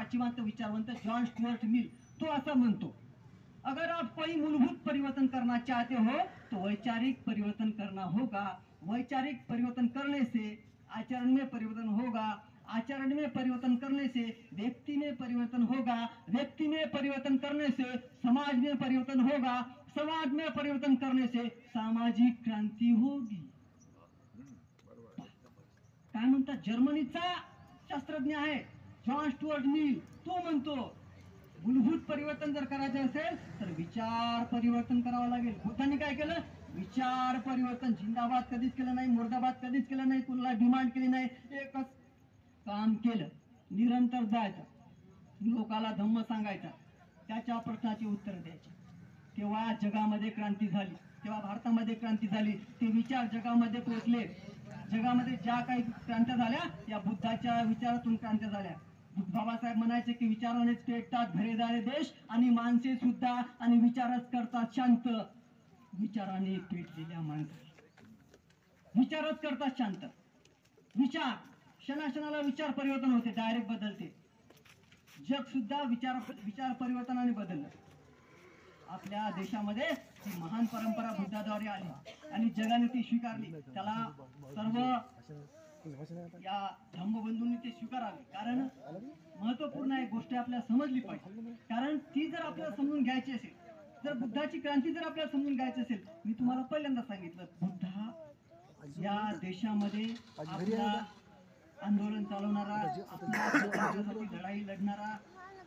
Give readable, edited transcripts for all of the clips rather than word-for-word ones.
पाचीवंत विचारवंत John Stuart Mill तो असा म्हणतो, अगर आप कोई मूलभूत परिवर्तन करना चाहते हो तो वैचारिक परिवर्तन करना होगा। वैचारिक परिवर्तन करने से आचरण में परिवर्तन होगा, आचरण में परिवर्तन करने से व्यक्ति में परिवर्तन होगा, व्यक्ति में परिवर्तन करने से समाज में परिवर्तन होगा, समाज में परिवर्तन करने से सामाजिक क्रांती होगी। काय म्हणतात, जर्मनीचा शास्त्रज्ञ आहे जॉन स्टुअर्ट मिल, तो म्हणतो मूलभूत परिवर्तन जर करायचं असेल तर विचार परिवर्तन करावं लागेल। बुद्धांनी काय केलं, विचार परिवर्तन। जिंदाबाद कधीच केलं नाही, मुर्दाबाद कधीच केलं नाही, कुणाला डिमांड केली नाही, एकच काम केलं, निरंतर जायचं, लोकाला धम्म सांगायचा, त्याच्या प्रश्नाची उत्तर द्यायची। तेव्हा जगामध्ये क्रांती झाली, तेव्हा भारतामध्ये क्रांती झाली, ते विचार जगामध्ये पोहोचले। जगामध्ये ज्या काही क्रांत्या झाल्या या बुद्धाच्या विचारातून क्रांत्या झाल्या। बाबासाहेब म्हणायचे की विचारानेच पेटतात घरेदारे देश आणि माणसे सुद्धा, आणि विचारच करतात शांत। विचाराने पेटलेल्या माणसाला विचारच करतात शांत। विचार क्षणाक्षणाला विचार परिवर्तन होते, डायरेक्ट बदलते। जग सुद्धा विचार परिवर्तनाने बदललं। आपल्या देशामध्ये ती महान परंपरा बुद्धाद्वारे आली आणि जगाने ती स्वीकारली। त्याला सर्व या धम्मबंधूंनी ते स्वीकारावे, कारण महत्वपूर्ण एक गोष्ट आपल्याला समजली पाहिजे। कारण ती जर आपल्याला समजून घ्यायची असेल, जर बुद्धाची क्रांती जर आपल्याला समजून घ्यायची असेल, मी तुम्हाला पहिल्यांदा सांगितलं, बुद्धा या देशामध्ये आपला आंदोलन चालवणारा, आपल्यासाठी लढाई लढणारा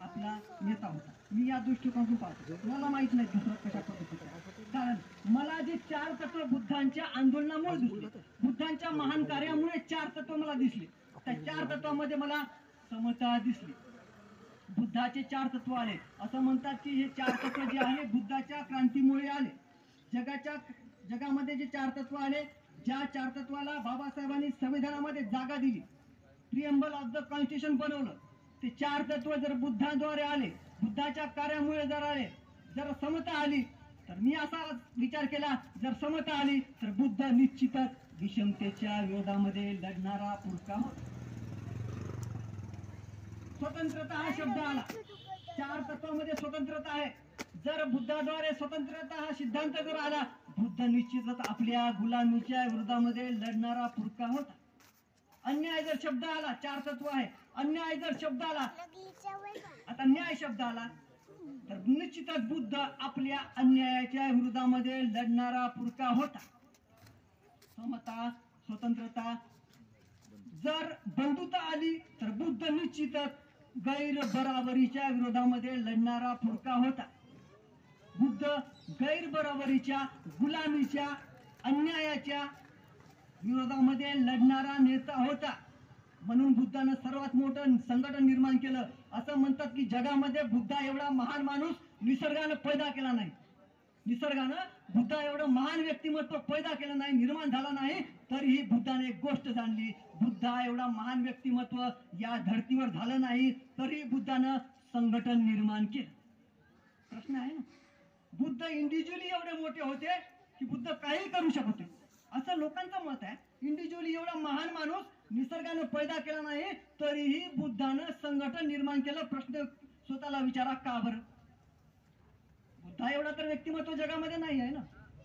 आपला नेता होता। मी या दृष्टिकोनातून पाहतो, मला माहित नाही दुसरं कशा पद्धतीचं, कारण मला जे 4 तत्व बुद्धांच्या आंदोलनामुळे दिसले, बुद्धांच्या महान कार्यामुळे 4 तत्व मला दिसले। त्या 4 तत्वामध्ये मला समता दिसली। बुद्धाचे 4 तत्व आले, असं म्हणतात की हे 4 तत्व जे आहे बुद्धाच्या क्रांतीमुळे आले। जगामध्ये जे 4 तत्व आले, ज्या 4 तत्वाला बाबासाहेबांनी संविधानामध्ये जागा दिली, प्रिएम्बल ऑफ द कॉन्स्टिट्यूशन बनवलं, ते 4 तत्व जर बुद्धाद्वारे आले, बुद्धाच्या कार्यामुळे जर आले, जर समता आली, तर मी असा विचार केला, जर समता आली तर बुद्ध निश्चितच विषमतेच्या विरोधामध्ये लढणारा पुरका होता। स्वतंत्रता हा शब्द आला, 4 तत्वामध्ये स्वतंत्रता आहे। जर बुद्धाद्वारे स्वतंत्रता हा सिद्धांत जर आला, बुद्ध निश्चितच आपल्या गुलामीच्या विरोधामध्ये लढणारा पुरका होता। अन्याय जर शब्द आला, 4 तत्व आहे, अन्याय जर शब्द आला, आता न्याय शब्द आला, तर निश्चितच बुद्ध आपल्या अन्यायाच्या विरोधामध्ये लढणारा पुरका होता। समता, स्वतंत्रता, जर बंधुता आली तर बुद्ध निश्चितच गैर बराबरीच्या विरोधामध्ये लढणारा पुरका होता। बुद्ध गैर बराबरीच्या, गुलामीच्या, अन्यायाच्या विरोधामध्ये लढणारा नेता होता। म्हणून बुद्धानं सर्वात मोठं संघटन निर्माण केलं। असं म्हणतात की जगामध्ये बुद्धा एवढा महान माणूस निसर्गानं पैदा केला नाही, निसर्गानं बुद्धा एवढं महान व्यक्तिमत्व पैदा केलं नाही, निर्माण झाला नाही, तरीही बुद्धाने एक गोष्ट जाणली, बुद्धा एवढा महान व्यक्तिमत्व या धर्तीवर झालं नाही, तरी बुद्धानं संघटन निर्माण केलं। प्रश्न आहे ना, बुद्ध इंडिव्हिज्युअली एवढे मोठे होते की बुद्ध काही करू शकत होते, असं लोकांचं मत आहे। इंडिव्हिज्युअली एवढा महान माणूस निसर्गानं पैदा केला नाही, तरीही बुद्धानं संघटन निर्माण केलं। प्रश्न स्वतःला विचारा, का बरं? बुद्धा एवढा तर व्यक्तिमत्व जगामध्ये नाही आहे ना,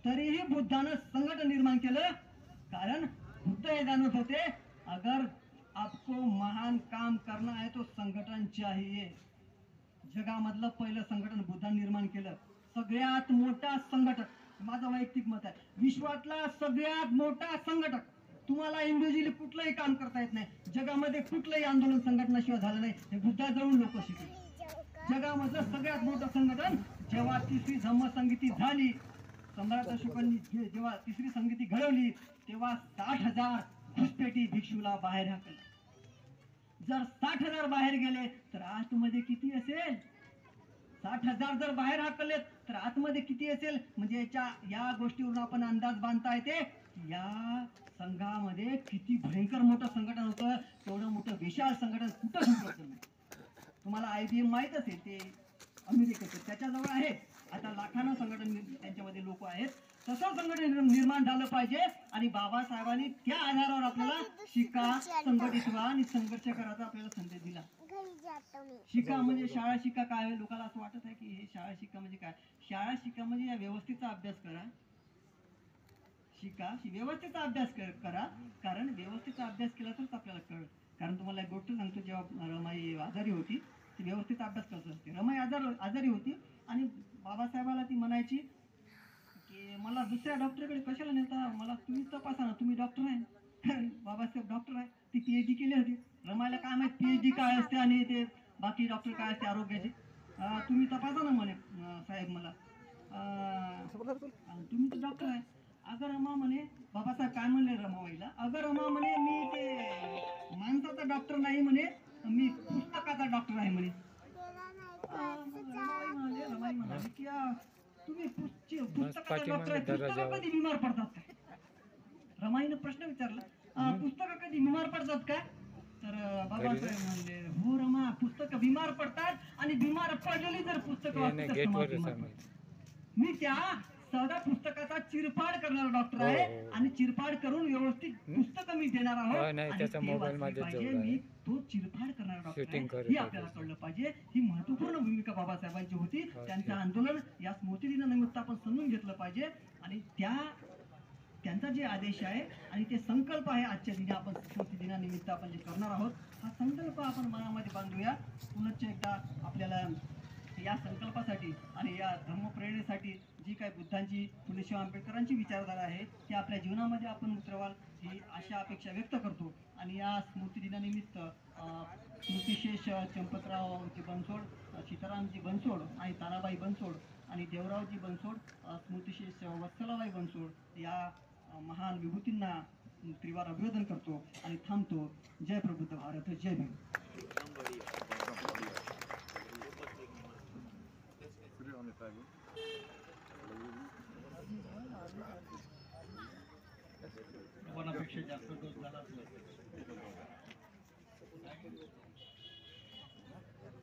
तरीही बुद्धानं संघटन निर्माण केलं। कारण बुद्ध हे जाणत होते, अगर आपको महान काम करना है तो संघटन चाहिए। जगामधलं पहिलं संघटन बुद्धाने निर्माण केलं, सगळ्यात मोठा संघटक, माझं वैयक्तिक मत आहे, विश्वातला सगळ्यात मोठा संघटक। तुम्हाला इंडिव्हिज्युअली कुठलंही काम करता येत नाही, जगामध्ये कुठलंही आंदोलन संघटनाशिवाय झालं नाही, हे बुद्धाजवळून लोक शिकले। जगामधलं सगळ्यात मोठं संघटन जेव्हा तिसरी धम्मसंगीती झाली, सम्राट अशोकांनी जेव्हा तिसरी संगीती घडवली, तेव्हा 60,000 घुसपेटी भिक्षूला बाहेर हाकलले। जर 60,000 बाहेर गेले तर आतमध्ये किती असेल? 60,000 जर बाहेर हाकलले तर आतमध्ये किती असेल? म्हणजे या गोष्टीवरून आपण अंदाज बांधता येते या संघामध्ये किती भयंकर मोठं संघटन होतं। तेवढं मोठं विशाल संघटन कुठं उपलब्ध नाही। तुम्हाला IBM माहित असेल, ते अमेरिकेचे, त्याच्याजवळ आहे। आता लाखांना संघटन त्यांच्यामध्ये लोक आहेत। तसं संघटन निर्माण झालं पाहिजे आणि बाबासाहेबांनी त्या आधारावर आपल्याला शिका, संघटित व्हा आणि संघर्ष करायचा आपल्याला संदेश दिला। शिका म्हणजे शाळा शिका काय आहे? लोकांना असं वाटत आहे की हे शाळा शिका म्हणजे काय? शाळा शिका म्हणजे या व्यवस्थेचा अभ्यास करा. शिका व्यवस्थेचा अभ्यास करा, कारण व्यवस्थेचा अभ्यास केला तरच आपल्याला कळत. कारण तुम्हाला एक गोष्ट सांगतो, जेव्हा रमाई आजारी होती, ती व्यवस्थेचा अभ्यास करत असते. रमाई आजारी होती आणि बाबासाहेबाला ती म्हणायची की मला दुसऱ्या डॉक्टरकडे कशाला नेता, मला तुम्हीच तपासा ना, तुम्ही डॉक्टर आहे. बाबासाहेब डॉक्टर आहे, ती पीएचडी केली होती. रमाईला काय माहित पीएचडी काय असते आणि ते बाकी डॉक्टर काय असते आरोग्याचे. तुम्ही तपासा ना म्हणे साहेब मला. तुम्ही तर डॉक्टर आहे. अगं रमा म्हणे, बाबासाहेब काय म्हणले रमाबाईला, अगं रमा म्हणे मी ते माणसाचा डॉक्टर नाही म्हणे, मी पुस्तकाचा डॉक्टर आहे म्हणे. रमाई म्हणाली की तुम्ही पुस्तकाचा डॉक्टर आहे, पुस्तकं कधी बिमार पडतात काय? रमाईनं प्रश्न विचारला, पुस्तकं कधी बिमार पडतात काय? तर बाबासाहेब म्हणले, हो रमा, पुस्तकं बिमार पडतात आणि बिमार पडलेली जर पुस्तकं वाचतात. मी त्या सगळ्या पुस्तकाचा चिरफाड करणारा डॉक्टर आहे आणि चिरफाड करून व्यवस्थित पुस्तकं मी देणार आहोत. मी तो चिरफाड करणारा डॉक्टर आहे, ही आपल्याला कळलं पाहिजे. ही महत्वपूर्ण भूमिका बाबासाहेबांची होती. त्यांचं आंदोलन या स्मृती दिनानिमित्त आपण समजून घेतलं पाहिजे आणि त्यांचा जे आदेश आहे आणि ते संकल्प आहे, आजच्या दिनी आपण स्मृती दिनानिमित्त आपण जे करणार आहोत, हा संकल्प आपण मनामध्ये बांधूया. पुनश्च एकदा आपल्याला या संकल्पासाठी आणि या धर्मप्रेरणेसाठी जी काही बुद्धांची, फुले शाहू आंबेडकरांची विचारधारा आहे ती आपल्या जीवनामध्ये आपण उतरवाल, ही आशा अपेक्षा व्यक्त करतो. आणि या स्मृती दिनानिमित्त स्मृतिशेष चंपतरावजी बनसोड, सीतारामजी बनसोड आणि ताराबाई बनसोड आणि देवरावजी बनसोड, स्मृतिशेष वत्सलाबाई बनसोड या महान विभूतींना त्रिवार अभिवादन करतो आणि थांबतो. जय प्रबुद्ध भारत, जय भीम. कोणापेक्षा जास्त डोस झाला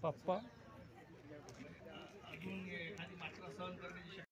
पप्पा अजून एखादी मात्रा सहन करण्याची